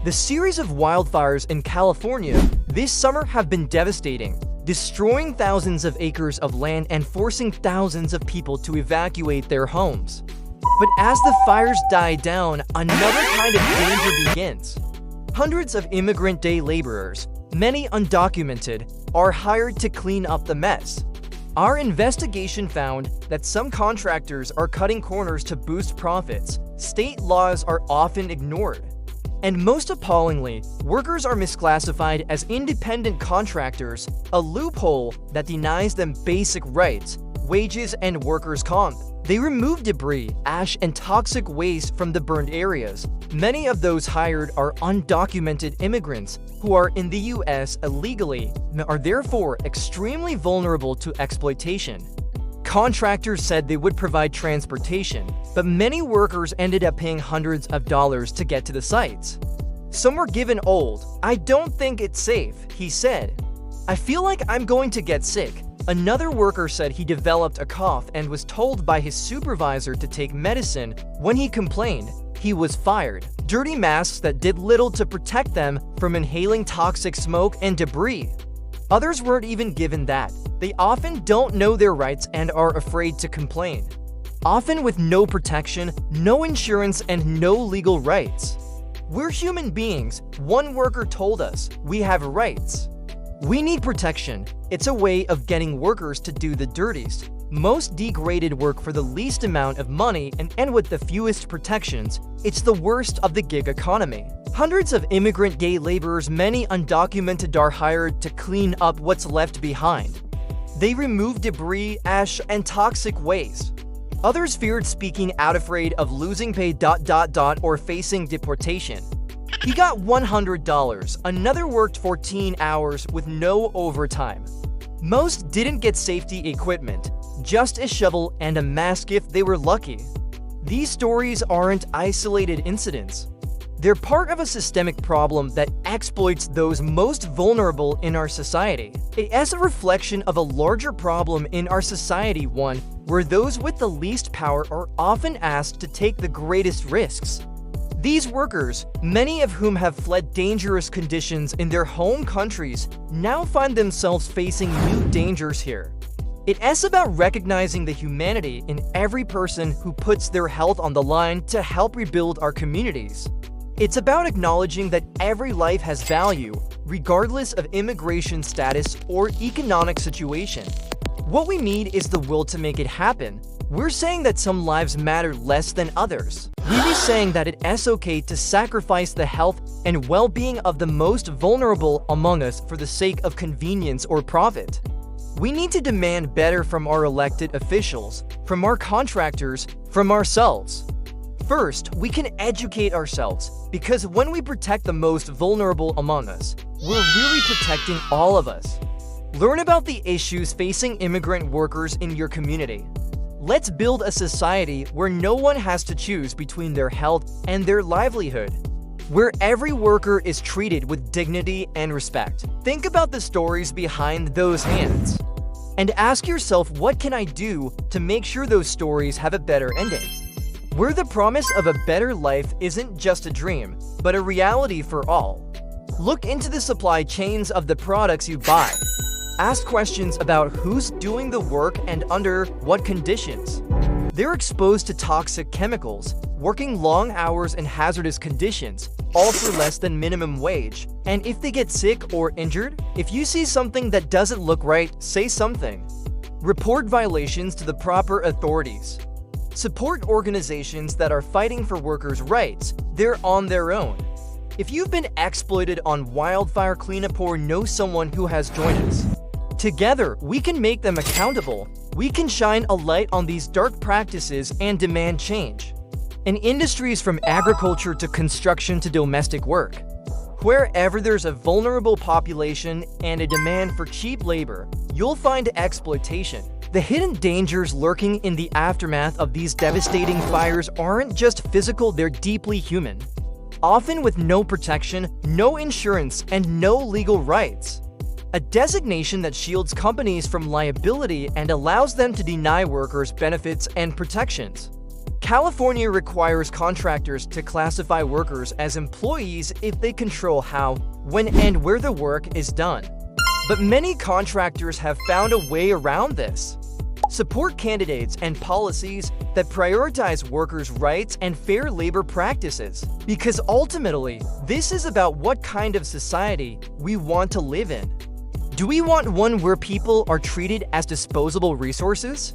The series of wildfires in California this summer have been devastating, destroying thousands of acres of land and forcing thousands of people to evacuate their homes. But as the fires die down, another kind of danger begins. Hundreds of immigrant day laborers, many undocumented, are hired to clean up the mess. Our investigation found that some contractors are cutting corners to boost profits. State laws are often ignored. And most appallingly, workers are misclassified as independent contractors, a loophole that denies them basic rights, wages, and workers' comp. They remove debris, ash, and toxic waste from the burned areas. Many of those hired are undocumented immigrants who are in the U.S. illegally and are therefore extremely vulnerable to exploitation. Contractors said they would provide transportation, but many workers ended up paying hundreds of dollars to get to the sites. Some were given old. "I don't think it's safe," he said. "I feel like I'm going to get sick." Another worker said he developed a cough and was told by his supervisor to take medicine. When he complained, he was fired. Dirty masks that did little to protect them from inhaling toxic smoke and debris. Others weren't even given that. They often don't know their rights and are afraid to complain. Often with no protection, no insurance, and no legal rights. "We're human beings," one worker told us. "We have rights. We need protection." It's a way of getting workers to do the dirtiest, most degraded work for the least amount of money and with the fewest protections. It's the worst of the gig economy. Hundreds of immigrant gay laborers, many undocumented, are hired to clean up what's left behind. They remove debris, ash, and toxic waste. Others feared speaking out, afraid of losing pay or facing deportation. He got $100. Another worked 14 hours with no overtime. Most didn't get safety equipment, just a shovel and a mask if they were lucky. These stories aren't isolated incidents. They're part of a systemic problem that exploits those most vulnerable in our society. It's a reflection of a larger problem in our society, one where those with the least power are often asked to take the greatest risks. These workers, many of whom have fled dangerous conditions in their home countries, now find themselves facing new dangers here. It's about recognizing the humanity in every person who puts their health on the line to help rebuild our communities. It's about acknowledging that every life has value, regardless of immigration status or economic situation. What we need is the will to make it happen. We're saying that some lives matter less than others. We're saying that it's okay to sacrifice the health and well-being of the most vulnerable among us for the sake of convenience or profit. We need to demand better from our elected officials, from our contractors, from ourselves. First, we can educate ourselves, because when we protect the most vulnerable among us, we're really protecting all of us. Learn about the issues facing immigrant workers in your community. Let's build a society where no one has to choose between their health and their livelihood, where every worker is treated with dignity and respect. Think about the stories behind those hands, and ask yourself, what can I do to make sure those stories have a better ending? Where the promise of a better life isn't just a dream, but a reality for all. Look into the supply chains of the products you buy. Ask questions about who's doing the work and under what conditions. They're exposed to toxic chemicals, working long hours in hazardous conditions, all for less than minimum wage. And if they get sick or injured, if you see something that doesn't look right, say something. Report violations to the proper authorities. Support organizations that are fighting for workers' rights. They're on their own. If you've been exploited on wildfire cleanup or know someone who has joined us, together we can make them accountable. We can shine a light on these dark practices and demand change. In industries from agriculture to construction to domestic work, wherever there's a vulnerable population and a demand for cheap labor, you'll find exploitation. The hidden dangers lurking in the aftermath of these devastating fires aren't just physical, they're deeply human. Often with no protection, no insurance, and no legal rights. A designation that shields companies from liability and allows them to deny workers benefits and protections. California requires contractors to classify workers as employees if they control how, when, and where the work is done. But many contractors have found a way around this. Support candidates and policies that prioritize workers' rights and fair labor practices, because ultimately, this is about what kind of society we want to live in. Do we want one where people are treated as disposable resources?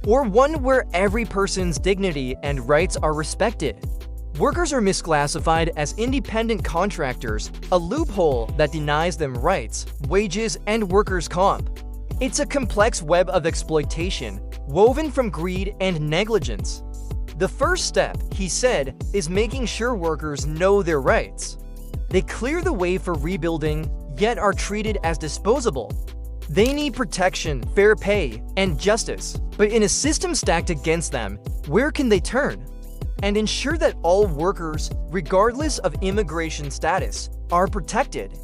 Or one where every person's dignity and rights are respected? Workers are misclassified as independent contractors, a loophole that denies them rights, wages, and workers' comp. It's a complex web of exploitation, woven from greed and negligence. The first step, he said, is making sure workers know their rights. They clear the way for rebuilding, yet are treated as disposable. They need protection, fair pay, and justice. But in a system stacked against them, where can they turn? And ensure that all workers, regardless of immigration status, are protected.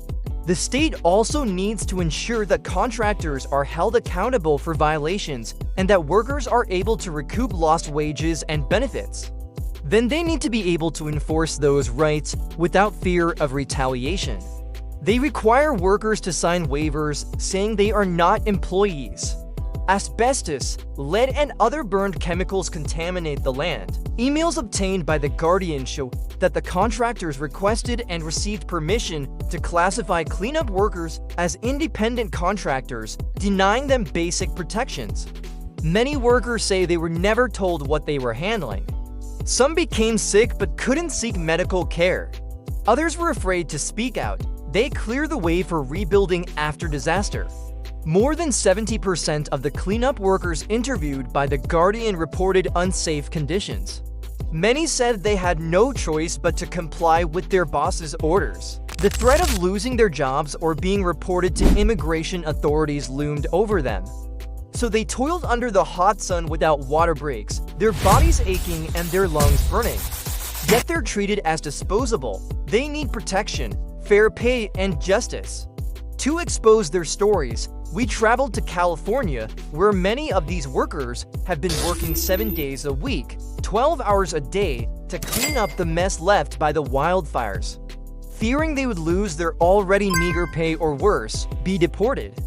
The state also needs to ensure that contractors are held accountable for violations and that workers are able to recoup lost wages and benefits. Then they need to be able to enforce those rights without fear of retaliation. They require workers to sign waivers saying they are not employees. Asbestos, lead, and other burned chemicals contaminate the land. Emails obtained by The Guardian show that the contractors requested and received permission to classify cleanup workers as independent contractors, denying them basic protections. Many workers say they were never told what they were handling. Some became sick but couldn't seek medical care. Others were afraid to speak out. They clear the way for rebuilding after disaster. More than 70% of the cleanup workers interviewed by The Guardian reported unsafe conditions. Many said they had no choice but to comply with their boss's orders. The threat of losing their jobs or being reported to immigration authorities loomed over them. So they toiled under the hot sun without water breaks, their bodies aching and their lungs burning. Yet they're treated as disposable. They need protection, fair pay, and justice. To expose their stories, we traveled to California, where many of these workers have been working 7 days a week, 12 hours a day, to clean up the mess left by the wildfires. Fearing they would lose their already meager pay or worse, be deported.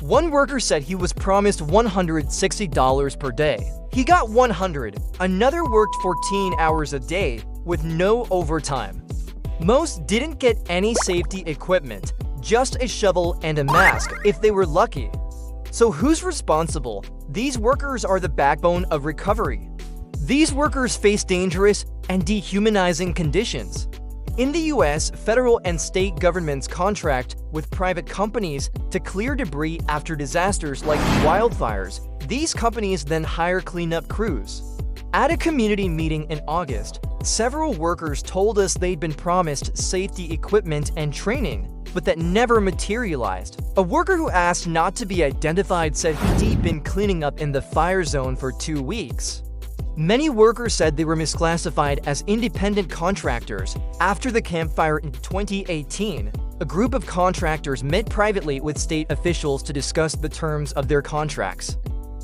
One worker said he was promised $160 per day. He got $100. Another worked 14 hours a day with no overtime. Most didn't get any safety equipment, just a shovel and a mask if they were lucky. So who's responsible? These workers are the backbone of recovery. These workers face dangerous and dehumanizing conditions. In the US, federal and state governments contract with private companies to clear debris after disasters like wildfires. These companies then hire cleanup crews. At a community meeting in August, several workers told us they'd been promised safety equipment and training, but that never materialized. A worker who asked not to be identified said he'd been cleaning up in the fire zone for 2 weeks. Many workers said they were misclassified as independent contractors. After the campfire in 2018, a group of contractors met privately with state officials to discuss the terms of their contracts.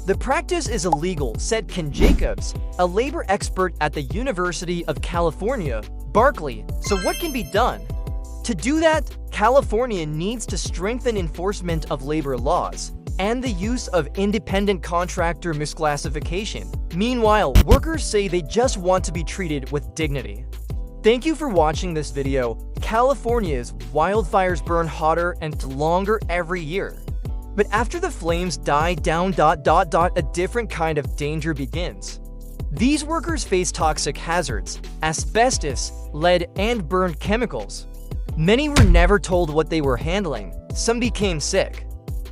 The practice is illegal, said Ken Jacobs, a labor expert at the University of California, Berkeley. So what can be done? To do that, California needs to strengthen enforcement of labor laws and the use of independent contractor misclassification. Meanwhile, workers say they just want to be treated with dignity. Thank you for watching this video. California's wildfires burn hotter and longer every year. But after the flames die down, a different kind of danger begins. These workers face toxic hazards, asbestos, lead, and burned chemicals. Many were never told what they were handling. Some became sick.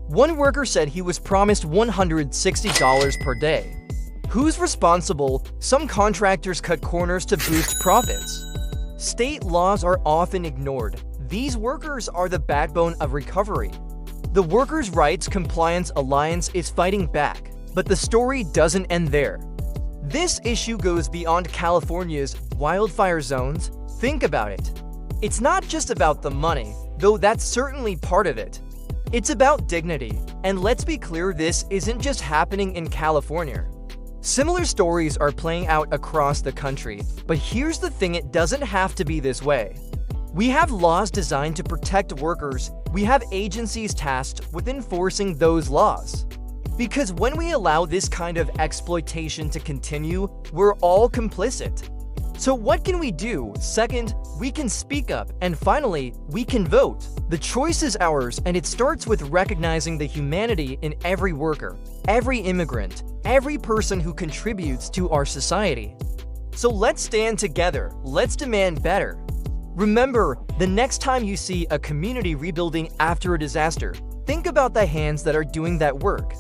One worker said he was promised $160 per day. Who's responsible? Some contractors cut corners to boost profits. State laws are often ignored. These workers are the backbone of recovery. The Workers' Rights Compliance Alliance is fighting back, but the story doesn't end there. This issue goes beyond California's wildfire zones. Think about it. It's not just about the money, though that's certainly part of it. It's about dignity, and let's be clear, this isn't just happening in California. Similar stories are playing out across the country, but here's the thing, it doesn't have to be this way. We have laws designed to protect workers. We have agencies tasked with enforcing those laws. Because when we allow this kind of exploitation to continue, we're all complicit. So what can we do? Second, we can speak up. And finally, we can vote. The choice is ours, and it starts with recognizing the humanity in every worker, every immigrant, every person who contributes to our society. So let's stand together. Let's demand better. Remember, the next time you see a community rebuilding after a disaster, think about the hands that are doing that work.